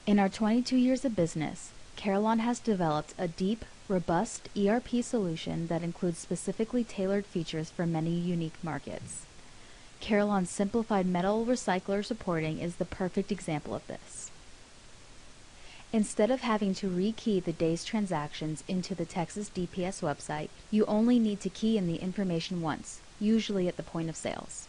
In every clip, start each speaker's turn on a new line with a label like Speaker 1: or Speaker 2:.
Speaker 1: In our 22 years of business, Carillon has developed a deep, robust ERP solution that includes specifically tailored features for many unique markets. Carillon's simplified metal recycler reporting is the perfect example of this. Instead of having to rekey the day's transactions into the Texas DPS website, you only need to key in the information once, usually at the point of sales.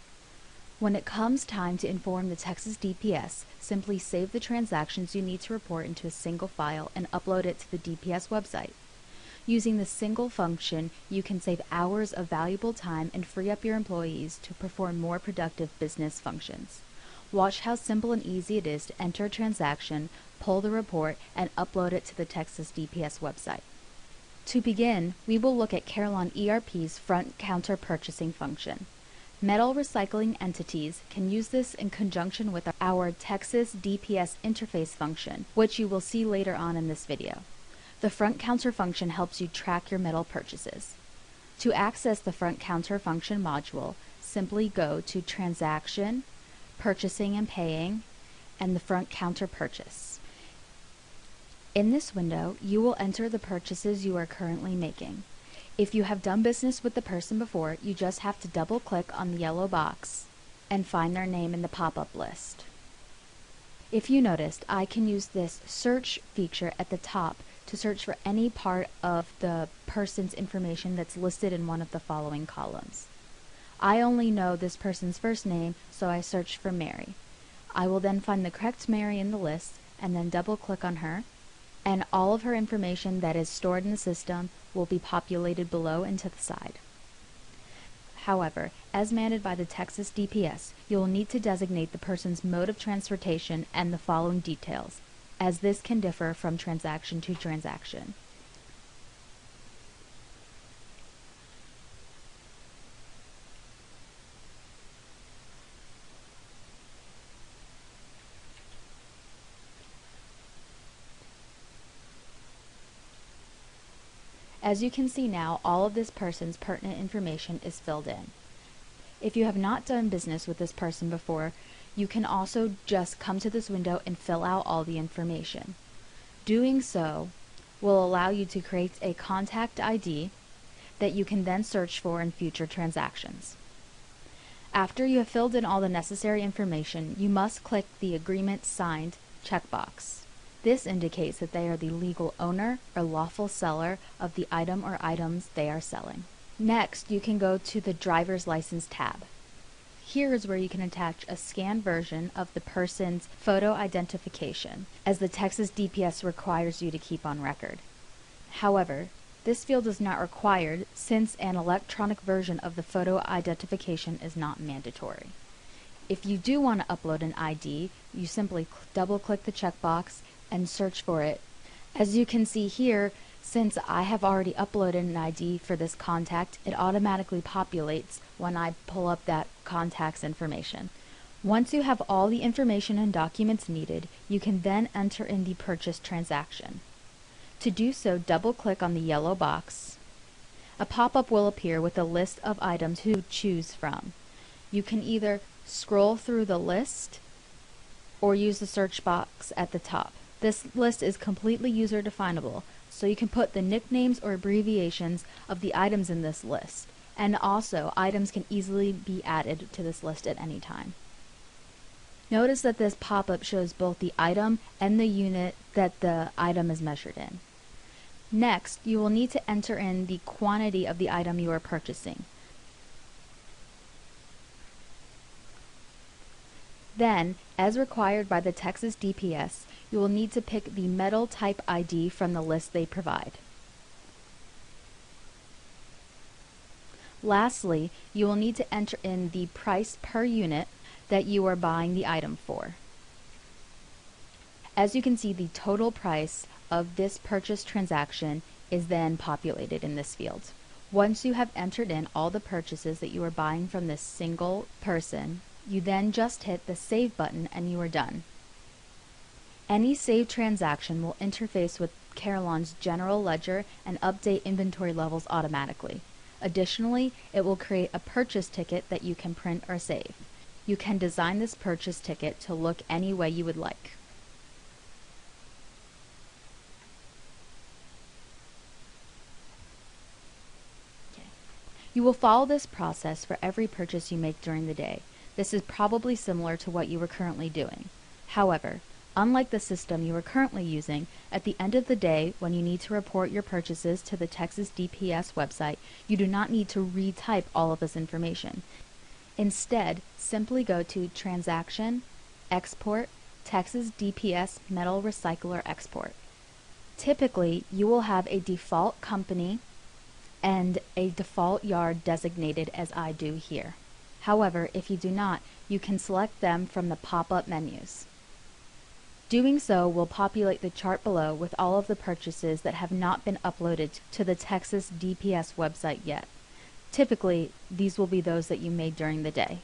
Speaker 1: When it comes time to inform the Texas DPS, simply save the transactions you need to report into a single file and upload it to the DPS website. Using the single function, you can save hours of valuable time and free up your employees to perform more productive business functions. Watch how simple and easy it is to enter a transaction, pull the report, and upload it to the Texas DPS website. To begin, we will look at Carillon ERP's front counter purchasing function. Metal recycling entities can use this in conjunction with our Texas DPS interface function, which you will see later on in this video. The front counter function helps you track your metal purchases. To access the front counter function module, simply go to Transaction, Purchasing and Paying, and the front counter purchase. In this window, you will enter the purchases you are currently making. If you have done business with the person before, you just have to double-click on the yellow box and find their name in the pop-up list. If you noticed, I can use this search feature at the top to search for any part of the person's information that's listed in one of the following columns. I only know this person's first name, so I search for Mary. I will then find the correct Mary in the list and then double-click on her, and all of her information that is stored in the system will be populated below and to the side. However, as mandated by the Texas DPS, you will need to designate the person's mode of transportation and the following details, as this can differ from transaction to transaction. As you can see now, all of this person's pertinent information is filled in. If you have not done business with this person before, you can also just come to this window and fill out all the information. Doing so will allow you to create a contact ID that you can then search for in future transactions. After you have filled in all the necessary information, you must click the Agreement Signed checkbox. This indicates that they are the legal owner or lawful seller of the item or items they are selling. Next, you can go to the Driver's License tab. Here is where you can attach a scanned version of the person's photo identification, as the Texas DPS requires you to keep on record. However, this field is not required since an electronic version of the photo identification is not mandatory. If you do want to upload an ID, you simply double-click the checkbox and search for it. As you can see here, since I have already uploaded an ID for this contact, it automatically populates when I pull up that contact's information. Once you have all the information and documents needed, you can then enter in the purchase transaction. To do so, double-click on the yellow box. A pop-up will appear with a list of items to choose from. You can either scroll through the list or use the search box at the top. This list is completely user-definable, so you can put the nicknames or abbreviations of the items in this list, and also items can easily be added to this list at any time. Notice that this pop-up shows both the item and the unit that the item is measured in. Next, you will need to enter in the quantity of the item you are purchasing. Then, as required by the Texas DPS, you will need to pick the metal type ID from the list they provide. Lastly, you will need to enter in the price per unit that you are buying the item for. As you can see, the total price of this purchase transaction is then populated in this field. Once you have entered in all the purchases that you are buying from this single person, you then just hit the Save button and you are done. Any saved transaction will interface with Carillon's general ledger and update inventory levels automatically. Additionally, it will create a purchase ticket that you can print or save. You can design this purchase ticket to look any way you would like. You will follow this process for every purchase you make during the day. This is probably similar to what you are currently doing. However, unlike the system you are currently using, at the end of the day, when you need to report your purchases to the Texas DPS website, you do not need to retype all of this information. Instead, simply go to Transaction, Export, Texas DPS Metal Recycler Export. Typically, you will have a default company and a default yard designated as I do here. However, if you do not, you can select them from the pop-up menus. Doing so will populate the chart below with all of the purchases that have not been uploaded to the Texas DPS website yet. Typically, these will be those that you made during the day.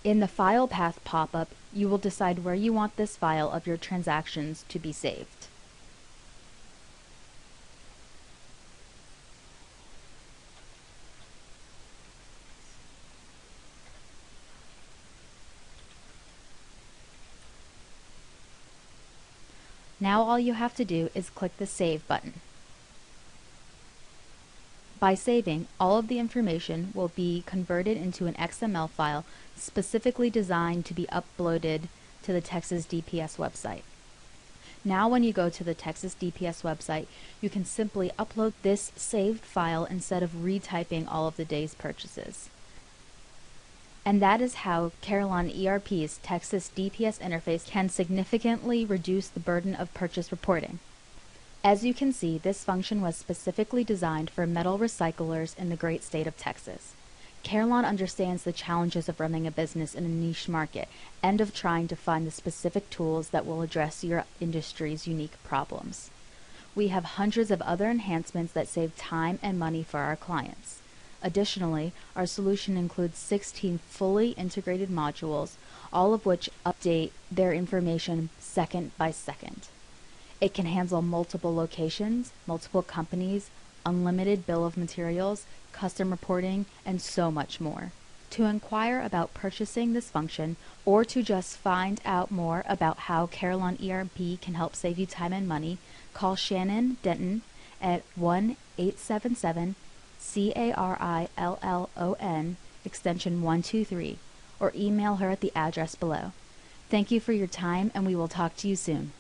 Speaker 1: In the File Path pop-up, you will decide where you want this file of your transactions to be saved. Now all you have to do is click the Save button. By saving, all of the information will be converted into an XML file specifically designed to be uploaded to the Texas DPS website. Now when you go to the Texas DPS website, you can simply upload this saved file instead of retyping all of the day's purchases. And that is how Carillon ERP's Texas DPS interface can significantly reduce the burden of purchase reporting. As you can see, this function was specifically designed for metal recyclers in the great state of Texas. Carillon understands the challenges of running a business in a niche market and of trying to find the specific tools that will address your industry's unique problems. We have hundreds of other enhancements that save time and money for our clients. Additionally, our solution includes 16 fully integrated modules, all of which update their information second by second. It can handle multiple locations, multiple companies, unlimited bill of materials, custom reporting, and so much more. To inquire about purchasing this function, or to just find out more about how Carillon ERP can help save you time and money, call Shannon Denton at 1-877-CARILLON extension 123, or email her at the address below. Thank you for your time, and we will talk to you soon.